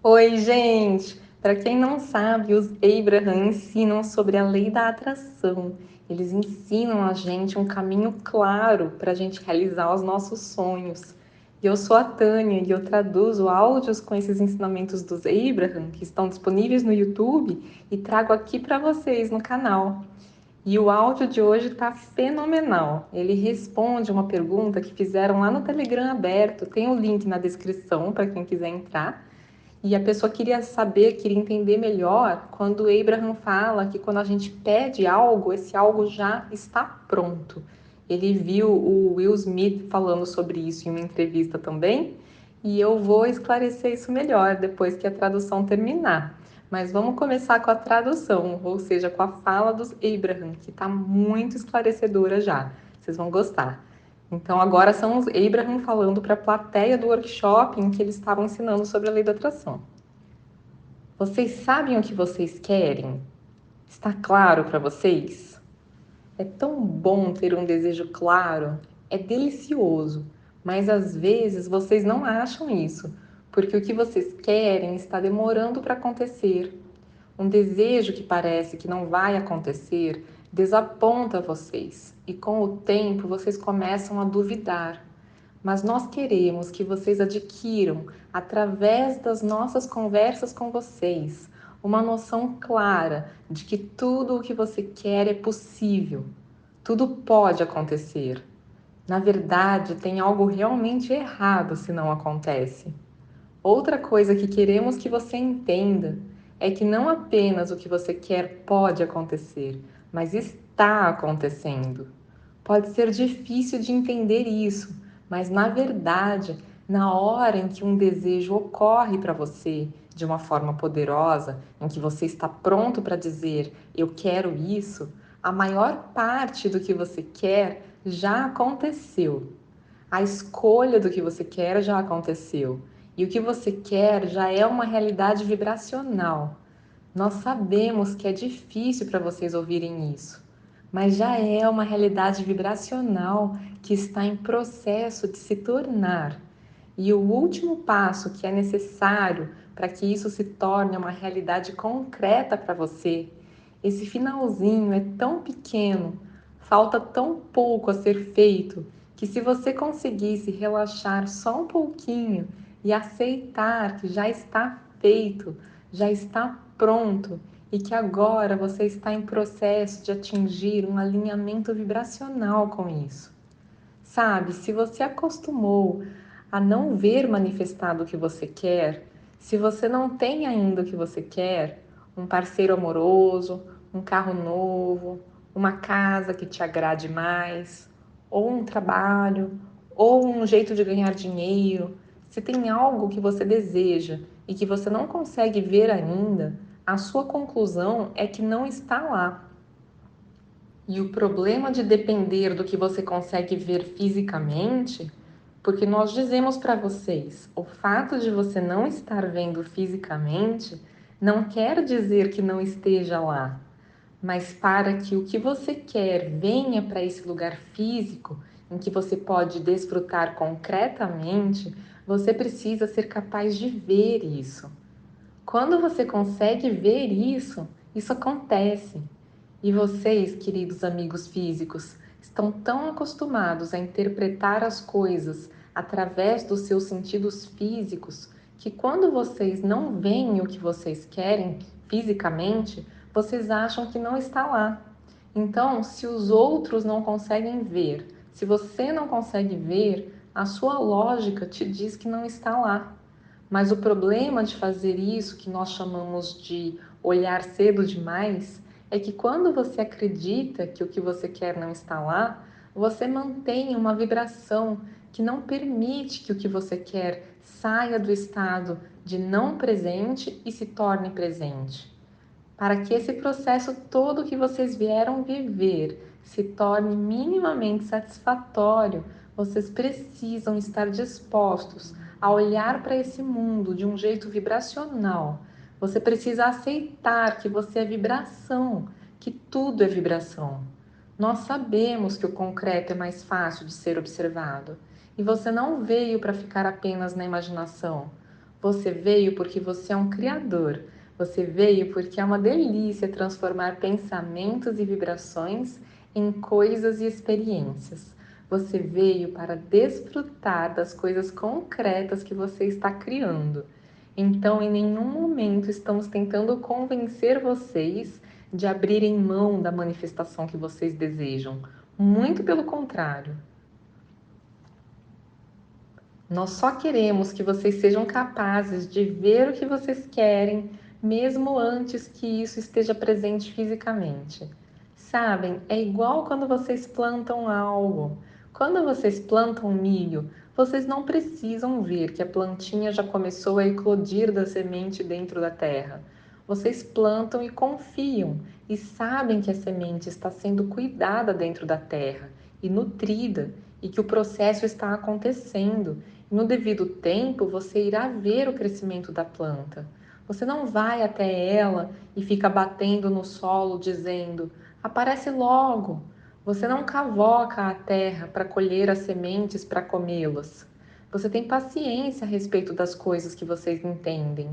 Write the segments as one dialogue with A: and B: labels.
A: Oi, gente! Para quem não sabe, os Abraham ensinam sobre a lei da atração. Eles ensinam a gente um caminho claro para a gente realizar os nossos sonhos. E eu sou a Tânia e eu traduzo áudios com esses ensinamentos dos Abraham, que estão disponíveis no YouTube, e trago aqui para vocês no canal. E o áudio de hoje está fenomenal. Ele responde uma pergunta que fizeram lá no Telegram aberto. Tem o link na descrição para quem quiser entrar. E a pessoa queria saber, queria entender melhor quando o Abraham fala que quando a gente pede algo, esse algo já está pronto. Ele viu o Will Smith falando sobre isso em uma entrevista também, e eu vou esclarecer isso melhor depois que a tradução terminar. Mas vamos começar com a tradução, ou seja, com a fala dos Abraham, que está muito esclarecedora já. Vocês vão gostar. Então agora são os Abraham falando para a plateia do workshop em que eles estavam ensinando sobre a lei da atração. Vocês sabem o que vocês querem? Está claro para vocês? É tão bom ter um desejo claro, é delicioso, mas às vezes vocês não acham isso, porque o que vocês querem está demorando para acontecer. Um desejo que parece que não vai acontecer desaponta vocês, e com o tempo vocês começam a duvidar. Mas nós queremos que vocês adquiram, através das nossas conversas com vocês, uma noção clara de que tudo o que você quer é possível, tudo pode acontecer. Na verdade, tem algo realmente errado se não acontece. Outra coisa que queremos que você entenda é que não apenas o que você quer pode acontecer, mas está acontecendo. Pode ser difícil de entender isso, mas na verdade, na hora em que um desejo ocorre para você de uma forma poderosa, em que você está pronto para dizer eu quero isso, a maior parte do que você quer já aconteceu. A escolha do que você quer já aconteceu. E o que você quer já é uma realidade vibracional. Nós sabemos que é difícil para vocês ouvirem isso, mas já é uma realidade vibracional que está em processo de se tornar. E o último passo que é necessário para que isso se torne uma realidade concreta para você, esse finalzinho é tão pequeno, falta tão pouco a ser feito, que se você conseguisse relaxar só um pouquinho e aceitar que já está feito, já está pronto e que agora você está em processo de atingir um alinhamento vibracional com isso. Sabe, se você acostumou a não ver manifestado o que você quer, se você não tem ainda o que você quer, um parceiro amoroso, um carro novo, uma casa que te agrade mais, ou um trabalho, ou um jeito de ganhar dinheiro, se tem algo que você deseja e que você não consegue ver ainda, a sua conclusão é que não está lá. E o problema de depender do que você consegue ver fisicamente, porque nós dizemos para vocês, o fato de você não estar vendo fisicamente não quer dizer que não esteja lá, mas para que o que você quer venha para esse lugar físico, em que você pode desfrutar concretamente, você precisa ser capaz de ver isso. Quando você consegue ver isso, isso acontece. E vocês, queridos amigos físicos, estão tão acostumados a interpretar as coisas através dos seus sentidos físicos que quando vocês não veem o que vocês querem fisicamente, vocês acham que não está lá. Então, se os outros não conseguem ver, se você não consegue ver, a sua lógica te diz que não está lá. Mas o problema de fazer isso, que nós chamamos de olhar cedo demais, é que quando você acredita que o que você quer não está lá, você mantém uma vibração que não permite que o que você quer saia do estado de não presente e se torne presente. Para que esse processo todo que vocês vieram viver se torne minimamente satisfatório, vocês precisam estar dispostos a olhar para esse mundo de um jeito vibracional. Você precisa aceitar que você é vibração, que tudo é vibração. Nós sabemos que o concreto é mais fácil de ser observado, e você não veio para ficar apenas na imaginação. Você veio porque você é um criador. Você veio porque é uma delícia transformar pensamentos e vibrações em coisas e experiências. Você veio para desfrutar das coisas concretas que você está criando. Então, em nenhum momento estamos tentando convencer vocês de abrirem mão da manifestação que vocês desejam. Muito pelo contrário. Nós só queremos que vocês sejam capazes de ver o que vocês querem, mesmo antes que isso esteja presente fisicamente. Sabem, é igual quando vocês plantam algo. Quando vocês plantam milho, vocês não precisam ver que a plantinha já começou a eclodir da semente dentro da terra. Vocês plantam e confiam, e sabem que a semente está sendo cuidada dentro da terra e nutrida, e que o processo está acontecendo. No devido tempo, você irá ver o crescimento da planta. Você não vai até ela e fica batendo no solo dizendo: aparece logo. Você não cavoca a terra para colher as sementes para comê-las. Você tem paciência a respeito das coisas que vocês entendem.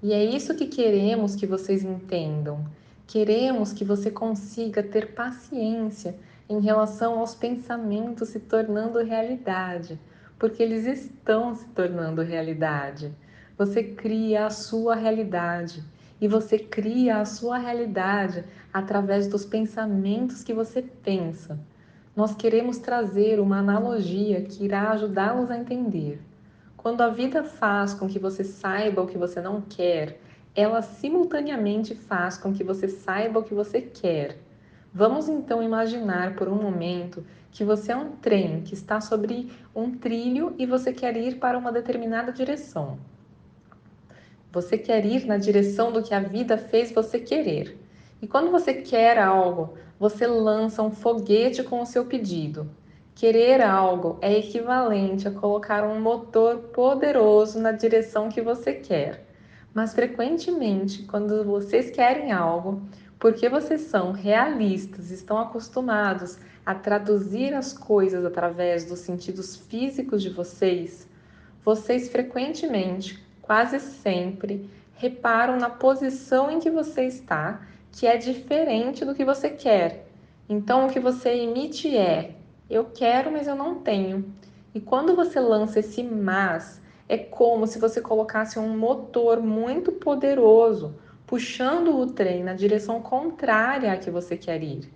A: E é isso que queremos que vocês entendam. Queremos que você consiga ter paciência em relação aos pensamentos se tornando realidade, porque eles estão se tornando realidade. Você cria a sua realidade e você cria a sua realidade através dos pensamentos que você pensa. Nós queremos trazer uma analogia que irá ajudá-los a entender. Quando a vida faz com que você saiba o que você não quer, ela simultaneamente faz com que você saiba o que você quer. Vamos então imaginar por um momento que você é um trem que está sobre um trilho e você quer ir para uma determinada direção. Você quer ir na direção do que a vida fez você querer. E quando você quer algo, você lança um foguete com o seu pedido. Querer algo é equivalente a colocar um motor poderoso na direção que você quer. Mas frequentemente, quando vocês querem algo, porque vocês são realistas, estão acostumados a traduzir as coisas através dos sentidos físicos de vocês, vocês frequentemente, quase sempre, reparam na posição em que você está, que é diferente do que você quer. Então, o que você emite é: eu quero, mas eu não tenho. E quando você lança esse mas, é como se você colocasse um motor muito poderoso, puxando o trem na direção contrária à que você quer ir.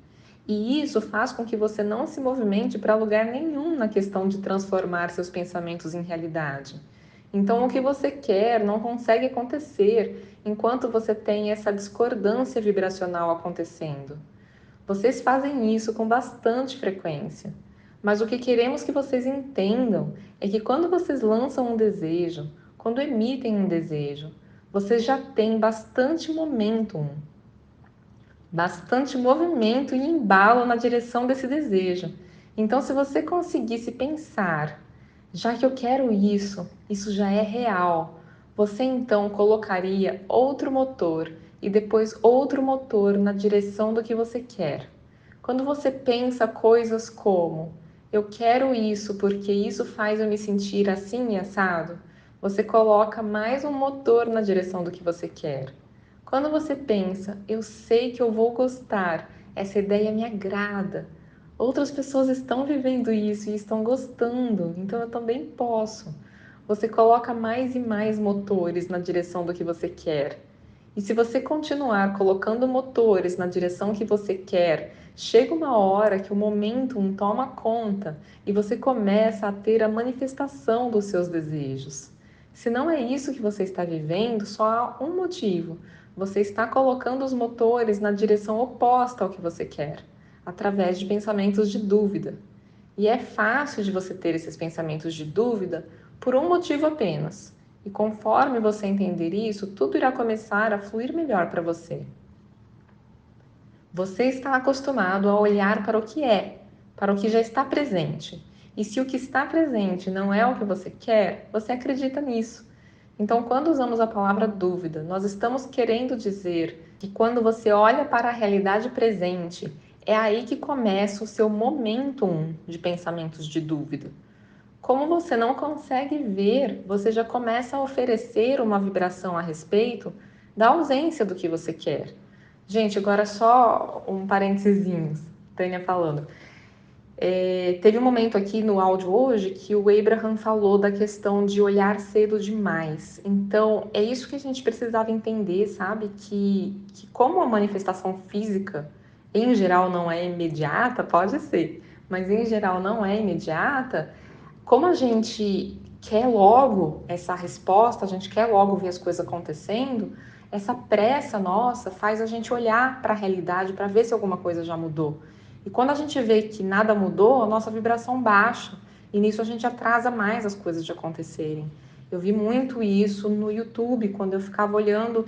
A: E isso faz com que você não se movimente para lugar nenhum na questão de transformar seus pensamentos em realidade. Então, o que você quer não consegue acontecer enquanto você tem essa discordância vibracional acontecendo. Vocês fazem isso com bastante frequência. Mas o que queremos que vocês entendam é que quando vocês lançam um desejo, quando emitem um desejo, vocês já têm bastante movimento e embalo na direção desse desejo. Então, se você conseguisse pensar, já que eu quero isso já é real, você então colocaria outro motor e depois outro motor na direção do que você quer. Quando você pensa coisas como eu quero isso porque isso faz eu me sentir assim e assado, você coloca mais um motor na direção do que você quer. Quando você pensa, eu sei que eu vou gostar, essa ideia me agrada. Outras pessoas estão vivendo isso e estão gostando, então eu também posso. Você coloca mais e mais motores na direção do que você quer. E se você continuar colocando motores na direção que você quer, chega uma hora que o momentum toma conta e você começa a ter a manifestação dos seus desejos. Se não é isso que você está vivendo, só há um motivo: você está colocando os motores na direção oposta ao que você quer, através de pensamentos de dúvida. E é fácil de você ter esses pensamentos de dúvida por um motivo apenas. E conforme você entender isso, tudo irá começar a fluir melhor para você. Você está acostumado a olhar para o que é, para o que já está presente. E se o que está presente não é o que você quer, você acredita nisso. Então, quando usamos a palavra dúvida, nós estamos querendo dizer que quando você olha para a realidade presente, é aí que começa o seu momentum de pensamentos de dúvida. Como você não consegue ver, você já começa a oferecer uma vibração a respeito da ausência do que você quer. Gente, agora só um parênteses, Tânia falando. Teve um momento aqui no áudio hoje que o Abraham falou da questão de olhar cedo demais. Então, é isso que a gente precisava entender, sabe? Que como a manifestação física, em geral, não é imediata, pode ser, mas em geral não é imediata, como a gente quer logo essa resposta, a gente quer logo ver as coisas acontecendo, essa pressa nossa faz a gente olhar para a realidade para ver se alguma coisa já mudou. E quando a gente vê que nada mudou, a nossa vibração baixa. E nisso a gente atrasa mais as coisas de acontecerem. Eu vi muito isso no YouTube, quando eu ficava olhando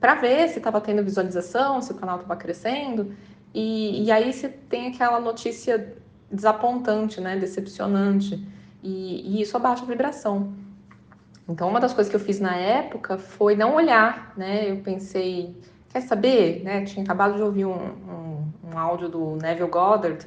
A: para ver se estava tendo visualização, se o canal estava crescendo. E aí você tem aquela notícia desapontante, né? Decepcionante. E isso abaixa a vibração. Então, uma das coisas que eu fiz na época foi não olhar, né? Eu pensei, quer saber, né? Tinha acabado de ouvir um áudio do Neville Goddard.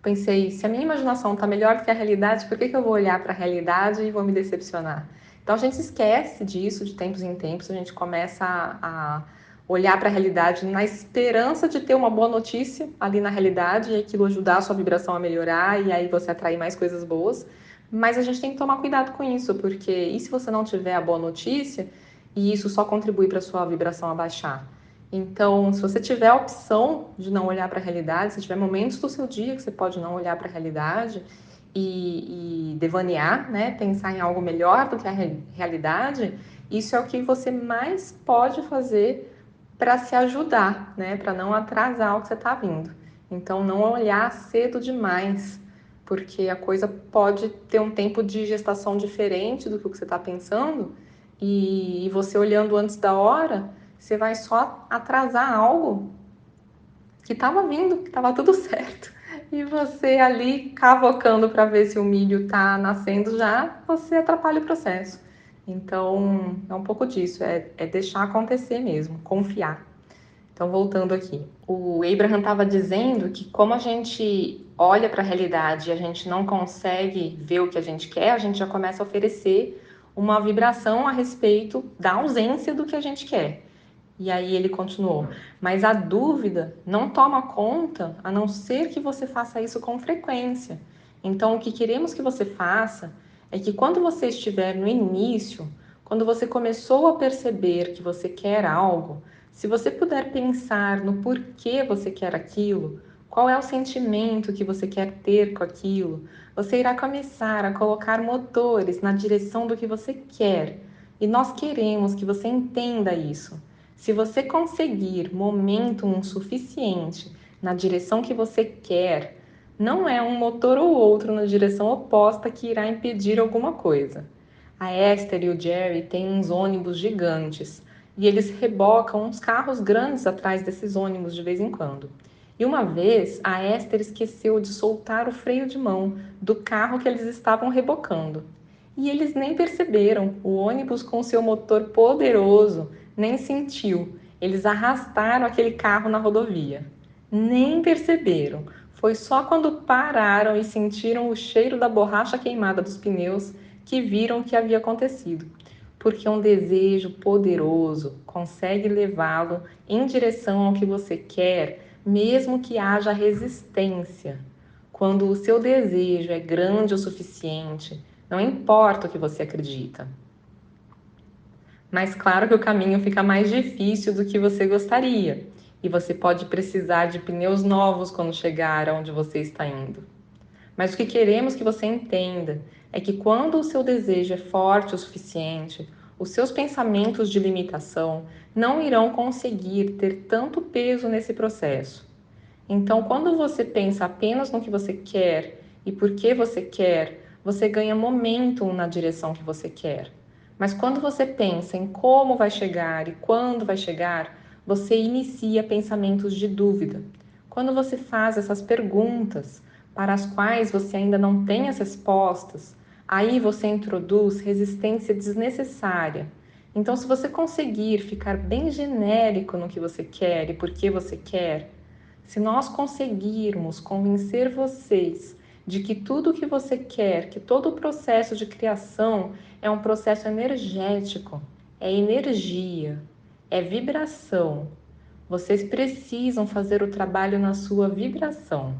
A: Pensei, se a minha imaginação está melhor que a realidade, por que eu vou olhar para a realidade e vou me decepcionar? Então, a gente esquece disso de tempos em tempos, a gente começa a olhar para a realidade na esperança de ter uma boa notícia ali na realidade e aquilo ajudar a sua vibração a melhorar e aí você atrair mais coisas boas. Mas a gente tem que tomar cuidado com isso, porque e se você não tiver a boa notícia e isso só contribui para a sua vibração abaixar? Então, se você tiver a opção de não olhar para a realidade, se tiver momentos do seu dia que você pode não olhar para a realidade e devanear, né, pensar em algo melhor do que a realidade, isso é o que você mais pode fazer para se ajudar, né, para não atrasar o que você está vindo. Então, não olhar cedo demais, porque a coisa pode ter um tempo de gestação diferente do que você está pensando, e você olhando antes da hora, você vai só atrasar algo que estava vindo, que estava tudo certo. E você ali cavocando para ver se o milho está nascendo já, você atrapalha o processo. Então, é um pouco disso, é deixar acontecer mesmo, confiar. Então, voltando aqui, o Abraham estava dizendo que como a gente olha para a realidade e a gente não consegue ver o que a gente quer, a gente já começa a oferecer uma vibração a respeito da ausência do que a gente quer. E aí ele continuou, mas a dúvida não toma conta a não ser que você faça isso com frequência. Então, o que queremos que você faça é que quando você estiver no início, quando você começou a perceber que você quer algo, se você puder pensar no porquê você quer aquilo, qual é o sentimento que você quer ter com aquilo, você irá começar a colocar motores na direção do que você quer. E nós queremos que você entenda isso. Se você conseguir momentum suficiente na direção que você quer, não é um motor ou outro na direção oposta que irá impedir alguma coisa. A Esther e o Jerry têm uns ônibus gigantes e eles rebocam uns carros grandes atrás desses ônibus de vez em quando. E uma vez a Esther esqueceu de soltar o freio de mão do carro que eles estavam rebocando. E eles nem perceberam, o ônibus com seu motor poderoso nem sentiu. Eles arrastaram aquele carro na rodovia. Nem perceberam. Foi só quando pararam e sentiram o cheiro da borracha queimada dos pneus que viram o que havia acontecido. Porque um desejo poderoso consegue levá-lo em direção ao que você quer, mesmo que haja resistência. Quando o seu desejo é grande o suficiente, não importa o que você acredita. Mas claro que o caminho fica mais difícil do que você gostaria, e você pode precisar de pneus novos quando chegar aonde você está indo. Mas o que queremos que você entenda é que quando o seu desejo é forte o suficiente, os seus pensamentos de limitação não irão conseguir ter tanto peso nesse processo. Então, quando você pensa apenas no que você quer e por que você quer, você ganha momentum na direção que você quer. Mas quando você pensa em como vai chegar e quando vai chegar, você inicia pensamentos de dúvida. Quando você faz essas perguntas para as quais você ainda não tem as respostas, aí você introduz resistência desnecessária. Então, se você conseguir ficar bem genérico no que você quer e por que você quer, se nós conseguirmos convencer vocês de que tudo que você quer, que todo o processo de criação é um processo energético, é energia, é vibração. Vocês precisam fazer o trabalho na sua vibração.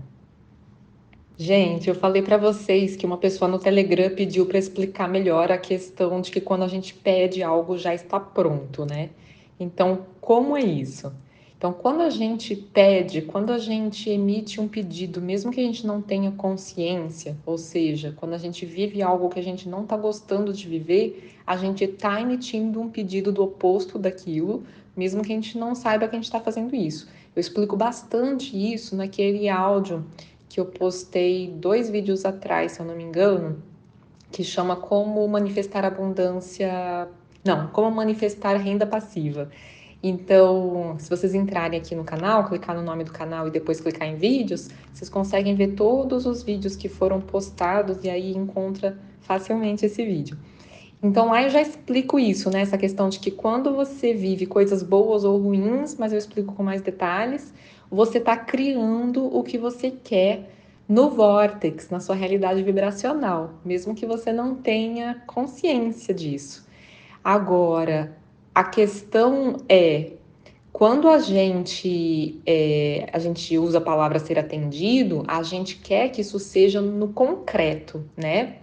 A: Gente, eu falei para vocês que uma pessoa no Telegram pediu para explicar melhor a questão de que quando a gente pede algo já está pronto, né? Então, como é isso? Então, quando a gente pede, quando a gente emite um pedido, mesmo que a gente não tenha consciência, ou seja, quando a gente vive algo que a gente não está gostando de viver, a gente está emitindo um pedido do oposto daquilo, mesmo que a gente não saiba que a gente está fazendo isso. Eu explico bastante isso naquele áudio que eu postei 2 vídeos atrás, se eu não me engano, que chama Como Manifestar Abundância. Não, Como Manifestar Renda Passiva. Então, se vocês entrarem aqui no canal, clicar no nome do canal e depois clicar em vídeos, vocês conseguem ver todos os vídeos que foram postados e aí encontra facilmente esse vídeo. Então lá eu já explico isso, né? Essa questão de que quando você vive coisas boas ou ruins, mas eu explico com mais detalhes, você está criando o que você quer no vórtex, na sua realidade vibracional, mesmo que você não tenha consciência disso. Agora, a questão é quando a gente usa a palavra ser atendido, a gente quer que isso seja no concreto, né?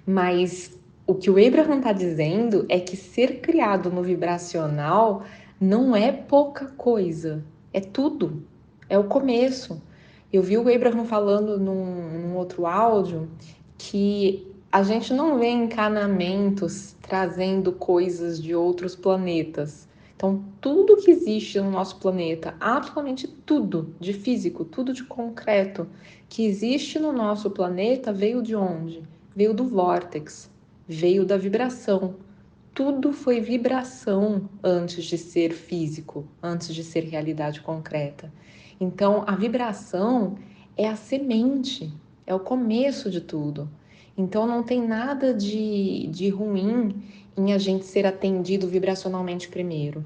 A: Mas o que o Abraham está dizendo é que ser criado no vibracional não é pouca coisa, é tudo, é o começo. Eu vi o Abraham falando num outro áudio que a gente não vê encanamentos trazendo coisas de outros planetas. Então, tudo que existe no nosso planeta, absolutamente tudo de físico, tudo de concreto que existe no nosso planeta veio de onde? Veio do vórtex, veio da vibração. Tudo foi vibração antes de ser físico, antes de ser realidade concreta. Então, a vibração é a semente, é o começo de tudo. Então, não tem nada de ruim em a gente ser atendido vibracionalmente primeiro.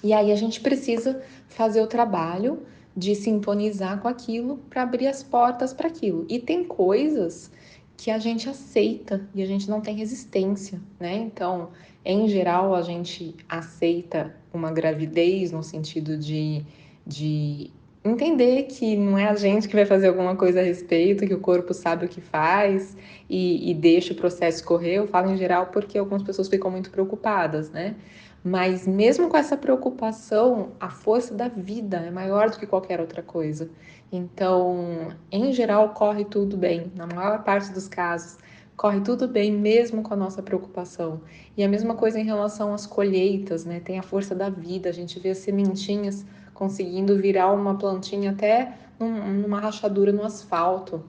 A: E aí a gente precisa fazer o trabalho de sintonizar com aquilo para abrir as portas para aquilo. E tem coisas que a gente aceita e a gente não tem resistência, né? Então, em geral, a gente aceita uma gravidez no sentido de entender que não é a gente que vai fazer alguma coisa a respeito, que o corpo sabe o que faz e deixa o processo correr. Eu falo em geral porque algumas pessoas ficam muito preocupadas, né? Mas mesmo com essa preocupação, a força da vida é maior do que qualquer outra coisa. Então, em geral, corre tudo bem. Na maior parte dos casos, corre tudo bem, mesmo com a nossa preocupação. E a mesma coisa em relação às colheitas, né? Tem a força da vida. A gente vê as sementinhas conseguindo virar uma plantinha até numa rachadura no asfalto.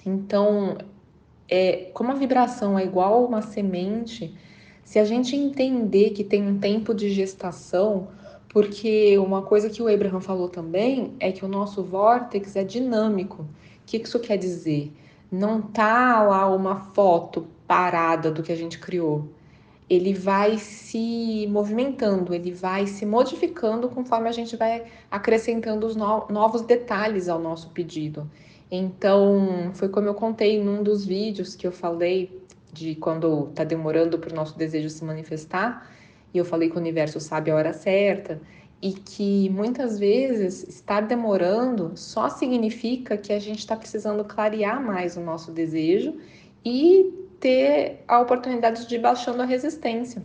A: Então, como a vibração é igual a uma semente, se a gente entender que tem um tempo de gestação, porque uma coisa que o Abraham falou também é que o nosso vórtex é dinâmico. O que isso quer dizer? Não tá lá uma foto parada do que a gente criou. Ele vai se movimentando, ele vai se modificando conforme a gente vai acrescentando os novos detalhes ao nosso pedido. Então, foi como eu contei num dos vídeos que eu falei de quando está demorando para o nosso desejo se manifestar, e eu falei que o universo sabe a hora certa, e que muitas vezes estar demorando só significa que a gente está precisando clarear mais o nosso desejo e ter a oportunidade de ir baixando a resistência.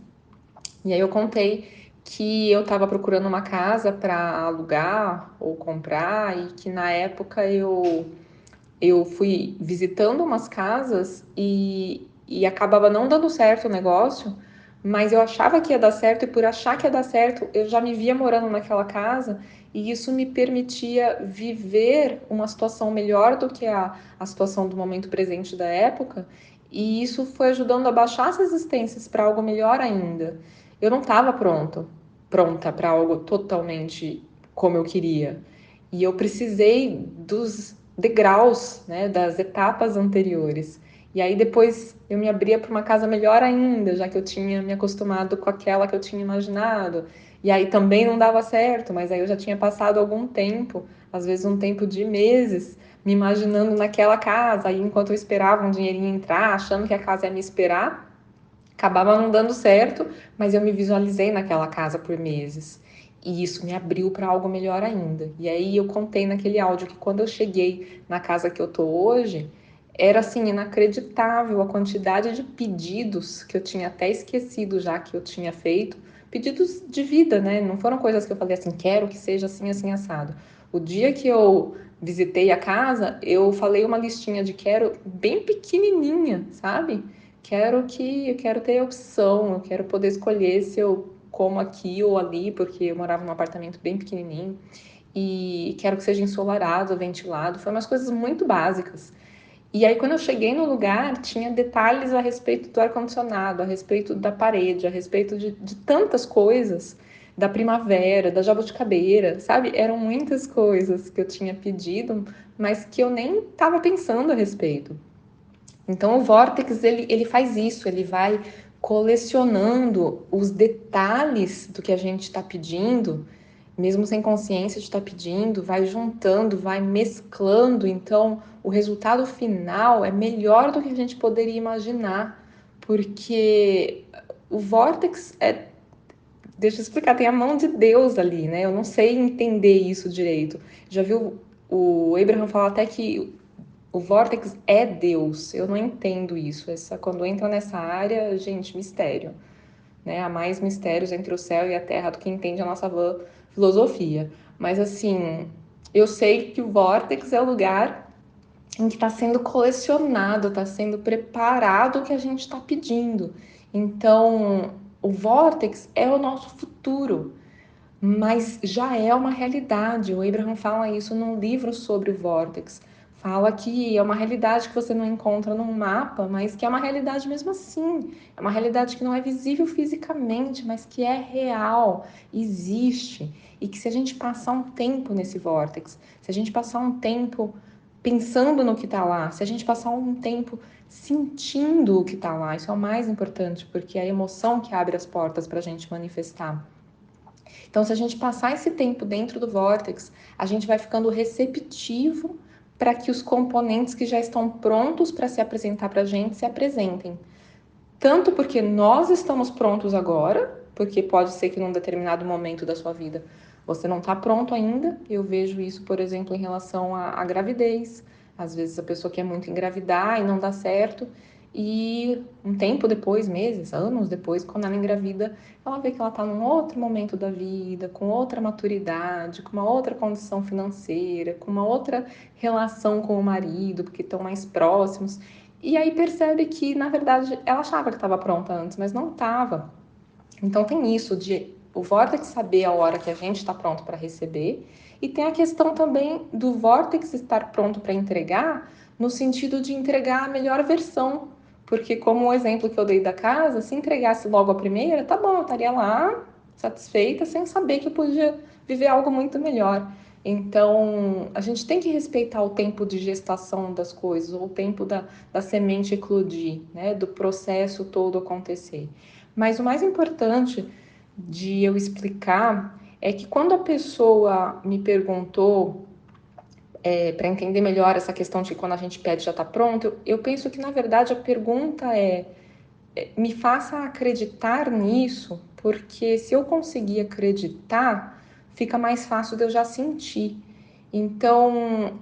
A: E aí eu contei que eu estava procurando uma casa para alugar ou comprar e que na época eu fui visitando umas casas e acabava não dando certo o negócio, mas eu achava que ia dar certo e por achar que ia dar certo, eu já me via morando naquela casa e isso me permitia viver uma situação melhor do que a situação do momento presente da época e isso foi ajudando a baixar as resistências para algo melhor ainda. Eu não estava pronta para algo totalmente como eu queria. E eu precisei dos degraus, né, das etapas anteriores. E aí depois eu me abria para uma casa melhor ainda, já que eu tinha me acostumado com aquela que eu tinha imaginado. E aí também não dava certo, mas aí eu já tinha passado algum tempo, às vezes um tempo de meses, me imaginando naquela casa, aí enquanto eu esperava um dinheirinho entrar, achando que a casa ia me esperar, acabava não dando certo, mas eu me visualizei naquela casa por meses. E isso me abriu para algo melhor ainda. E aí eu contei naquele áudio que quando eu cheguei na casa que eu tô hoje, era assim inacreditável a quantidade de pedidos que eu tinha até esquecido já que eu tinha feito, pedidos de vida, né? Não foram coisas que eu falei assim, quero que seja assim assim assado. O dia que eu visitei a casa, eu falei uma listinha de quero bem pequenininha, sabe? Eu quero ter opção, eu quero poder escolher se eu como aqui ou ali, porque eu morava num apartamento bem pequenininho e quero que seja ensolarado, ventilado. Foi umas coisas muito básicas. E aí, quando eu cheguei no lugar, tinha detalhes a respeito do ar-condicionado, a respeito da parede, a respeito de tantas coisas, da primavera, da jabuticabeira, sabe? Eram muitas coisas que eu tinha pedido, mas que eu nem estava pensando a respeito. Então, o Vortex, ele faz isso, ele vai colecionando os detalhes do que a gente está pedindo, mesmo sem consciência de estar pedindo, vai juntando, vai mesclando. Então, o resultado final é melhor do que a gente poderia imaginar, porque o Vortex é. Deixa eu explicar, tem a mão de Deus ali, né? Eu não sei entender isso direito. Já viu o Abraham falar até que o Vortex é Deus. Eu não entendo isso. Quando entra nessa área, gente, mistério, né? Há mais mistérios entre o céu e a terra do que entende a nossa filosofia. Mas assim, eu sei que o Vortex é o lugar em que está sendo colecionado, está sendo preparado o que a gente está pedindo. Então, o Vortex é o nosso futuro, mas já é uma realidade. O Abraham fala isso num livro sobre o Vortex. Fala que é uma realidade que você não encontra num mapa, mas que é uma realidade mesmo assim. É uma realidade que não é visível fisicamente, mas que é real, existe. E que se a gente passar um tempo nesse Vortex, se a gente passar um tempo pensando no que está lá, se a gente passar um tempo sentindo o que está lá, isso é o mais importante, porque é a emoção que abre as portas para a gente manifestar. Então, se a gente passar esse tempo dentro do Vortex, a gente vai ficando receptivo para que os componentes que já estão prontos para se apresentar para a gente se apresentem. Tanto porque nós estamos prontos agora, porque pode ser que num determinado momento da sua vida você não está pronto ainda. Eu vejo isso, por exemplo, em relação à gravidez. Às vezes a pessoa quer muito engravidar e não dá certo. E um tempo depois, meses, anos depois, quando ela engravida, ela vê que ela está num outro momento da vida, com outra maturidade, com uma outra condição financeira, com uma outra relação com o marido, porque estão mais próximos. E aí percebe que, na verdade, ela achava que estava pronta antes, mas não estava. Então tem isso de o Vortex saber a hora que a gente está pronto para receber, e tem a questão também do Vortex estar pronto para entregar, no sentido de entregar a melhor versão. Porque, como o exemplo que eu dei da casa, se entregasse logo a primeira, tá bom, eu estaria lá satisfeita, sem saber que eu podia viver algo muito melhor. Então, a gente tem que respeitar o tempo de gestação das coisas, ou o tempo da semente eclodir, né? Do processo todo acontecer. Mas o mais importante de eu explicar é que quando a pessoa me perguntou, para entender melhor essa questão de quando a gente pede já está pronto, eu penso que na verdade a pergunta me faça acreditar nisso, porque se eu conseguir acreditar, fica mais fácil de eu já sentir. Então,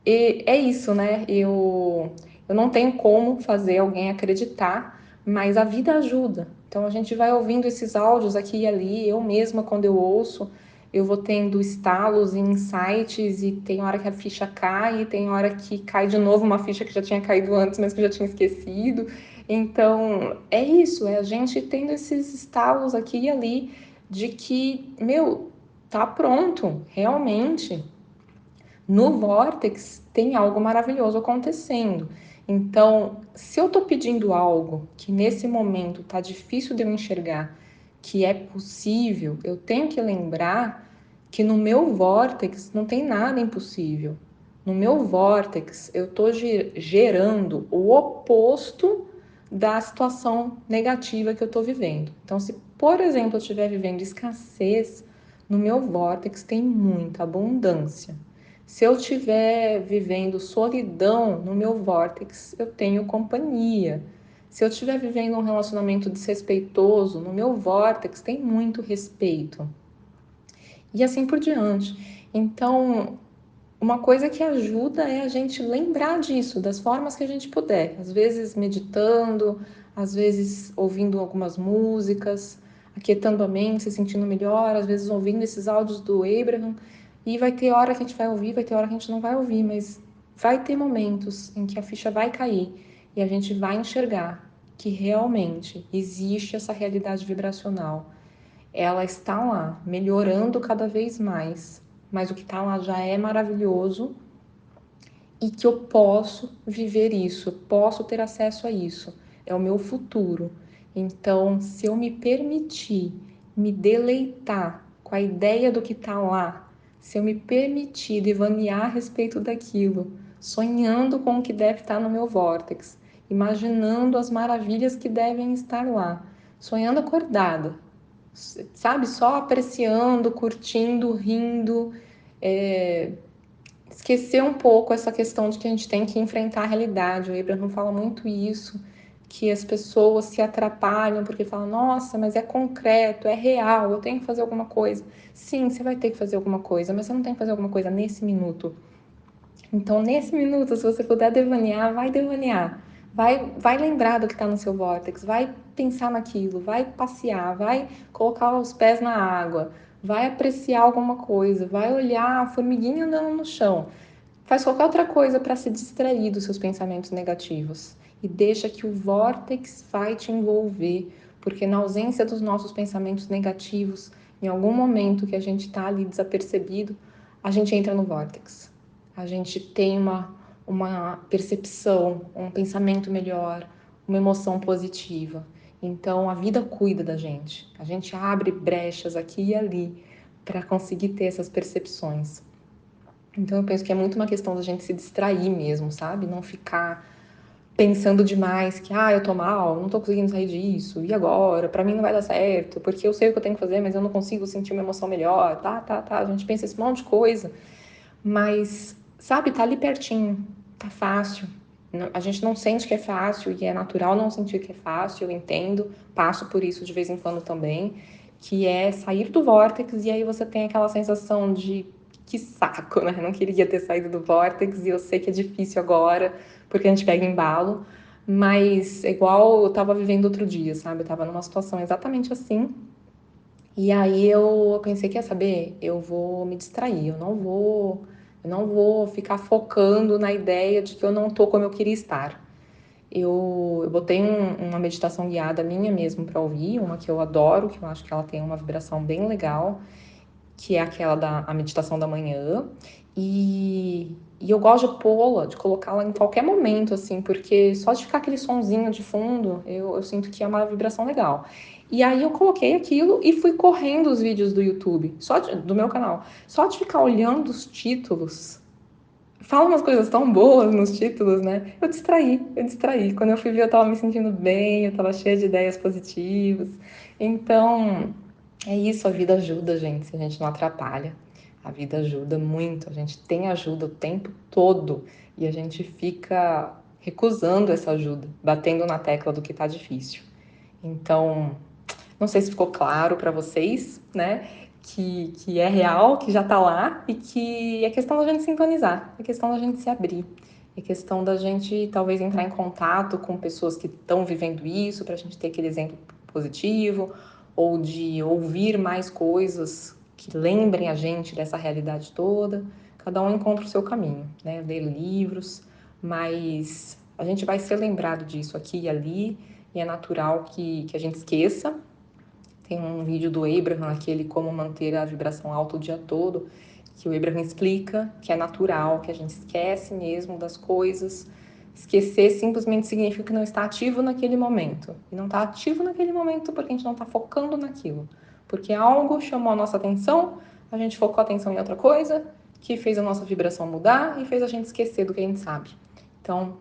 A: é isso, né? Eu não tenho como fazer alguém acreditar, mas a vida ajuda. Então a gente vai ouvindo esses áudios aqui e ali. Eu mesma, quando eu ouço, eu vou tendo estalos e insights, e tem hora que a ficha cai, e tem hora que cai de novo uma ficha que já tinha caído antes, mas que eu já tinha esquecido. Então é isso, é a gente tendo esses estalos aqui e ali de que, meu, tá pronto, realmente no Vortex tem algo maravilhoso acontecendo. Então, se eu estou pedindo algo que nesse momento está difícil de eu enxergar, que é possível, eu tenho que lembrar que no meu Vortex não tem nada impossível. No meu Vortex, eu estou gerando o oposto da situação negativa que eu estou vivendo. Então, se, por exemplo, eu estiver vivendo escassez, no meu Vortex tem muita abundância. Se eu estiver vivendo solidão no meu vórtex, eu tenho companhia. Se eu estiver vivendo um relacionamento desrespeitoso, no meu vórtex tem muito respeito. E assim por diante. Então, uma coisa que ajuda é a gente lembrar disso, das formas que a gente puder. Às vezes meditando, às vezes ouvindo algumas músicas, aquietando a mente, se sentindo melhor, às vezes ouvindo esses áudios do Abraham. E vai ter hora que a gente vai ouvir, vai ter hora que a gente não vai ouvir, mas vai ter momentos em que a ficha vai cair e a gente vai enxergar que realmente existe essa realidade vibracional. Ela está lá, melhorando cada vez mais, mas o que está lá já é maravilhoso e que eu posso viver isso, eu posso ter acesso a isso, é o meu futuro. Então, se eu me permitir me deleitar com a ideia do que está lá, se eu me permitir devanear a respeito daquilo, sonhando com o que deve estar no meu vórtex, imaginando as maravilhas que devem estar lá, sonhando acordada, sabe? Só apreciando, curtindo, rindo, esquecer um pouco essa questão de que a gente tem que enfrentar a realidade. O Abraham fala muito isso, que as pessoas se atrapalham porque falam, nossa, mas é concreto, é real, eu tenho que fazer alguma coisa. Sim, você vai ter que fazer alguma coisa, mas você não tem que fazer alguma coisa nesse minuto. Então, nesse minuto, se você puder devanear, vai devanear. Vai lembrar do que está no seu vórtex, vai pensar naquilo, vai passear, vai colocar os pés na água, vai apreciar alguma coisa, vai olhar a formiguinha andando no chão. Faz qualquer outra coisa para se distrair dos seus pensamentos negativos e deixa que o vórtex vai te envolver, porque na ausência dos nossos pensamentos negativos, em algum momento que a gente está ali desapercebido, a gente entra no vórtex. A gente tem uma percepção, um pensamento melhor, uma emoção positiva. Então a vida cuida da gente. A gente abre brechas aqui e ali para conseguir ter essas percepções. Então eu penso que é muito uma questão da gente se distrair mesmo, sabe? Não ficar pensando demais que, eu tô mal, não tô conseguindo sair disso, e agora? Pra mim não vai dar certo, porque eu sei o que eu tenho que fazer, mas eu não consigo sentir uma emoção melhor, tá. A gente pensa esse monte de coisa, mas, sabe, tá ali pertinho, tá fácil. A gente não sente que é fácil e é natural não sentir que é fácil, eu entendo, passo por isso de vez em quando também, que é sair do vórtex e aí você tem aquela sensação de que saco, né? Não queria ter saído do vórtex e eu sei que é difícil agora, porque a gente pega embalo, mas é igual eu tava vivendo outro dia, sabe? Eu tava numa situação exatamente assim. E aí eu pensei, quer saber? Eu vou me distrair, eu não vou ficar focando na ideia de que eu não tô como eu queria estar. Eu botei uma meditação guiada minha mesmo para ouvir, uma que eu adoro, que eu acho que ela tem uma vibração bem legal, que é aquela da a meditação da manhã. E eu gosto de pô-la, de colocá-la em qualquer momento, assim, porque só de ficar aquele sonzinho de fundo, eu sinto que é uma vibração legal. E aí eu coloquei aquilo e fui correndo os vídeos do YouTube, do meu canal. Só de ficar olhando os títulos, fala umas coisas tão boas nos títulos, né? Eu distraí. Quando eu fui ver, eu tava me sentindo bem, eu tava cheia de ideias positivas. Então, é isso, a vida ajuda, gente, se a gente não atrapalha. A vida ajuda muito, a gente tem ajuda o tempo todo e a gente fica recusando essa ajuda, batendo na tecla do que tá difícil. Então, não sei se ficou claro para vocês, né? Que é real, que já tá lá e que é questão da gente sintonizar, é questão da gente se abrir, é questão da gente talvez entrar em contato com pessoas que estão vivendo isso, para a gente ter aquele exemplo positivo, ou de ouvir mais coisas que lembrem a gente dessa realidade toda. Cada um encontra o seu caminho, né? Ler livros, mas a gente vai ser lembrado disso aqui e ali, e é natural que a gente esqueça. Tem um vídeo do Abraham, aquele Como Manter a Vibração Alta o Dia Todo, que o Abraham explica que é natural, que a gente esquece mesmo das coisas. Esquecer simplesmente significa que não está ativo naquele momento. E não está ativo naquele momento porque a gente não está focando naquilo. Porque algo chamou a nossa atenção, a gente focou a atenção em outra coisa, que fez a nossa vibração mudar e fez a gente esquecer do que a gente sabe. Então,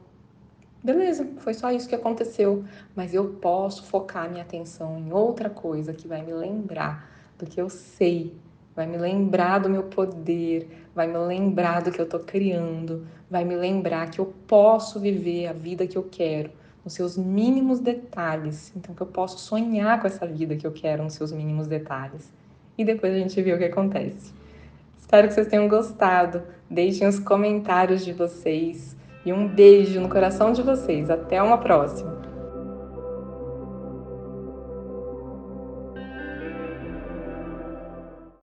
A: beleza, foi só isso que aconteceu, mas eu posso focar minha atenção em outra coisa que vai me lembrar do que eu sei, vai me lembrar do meu poder, vai me lembrar do que eu tô criando, vai me lembrar que eu posso viver a vida que eu quero, nos seus mínimos detalhes. Então, que eu posso sonhar com essa vida que eu quero nos seus mínimos detalhes. E depois a gente vê o que acontece. Espero que vocês tenham gostado. Deixem os comentários de vocês. E um beijo no coração de vocês. Até uma próxima!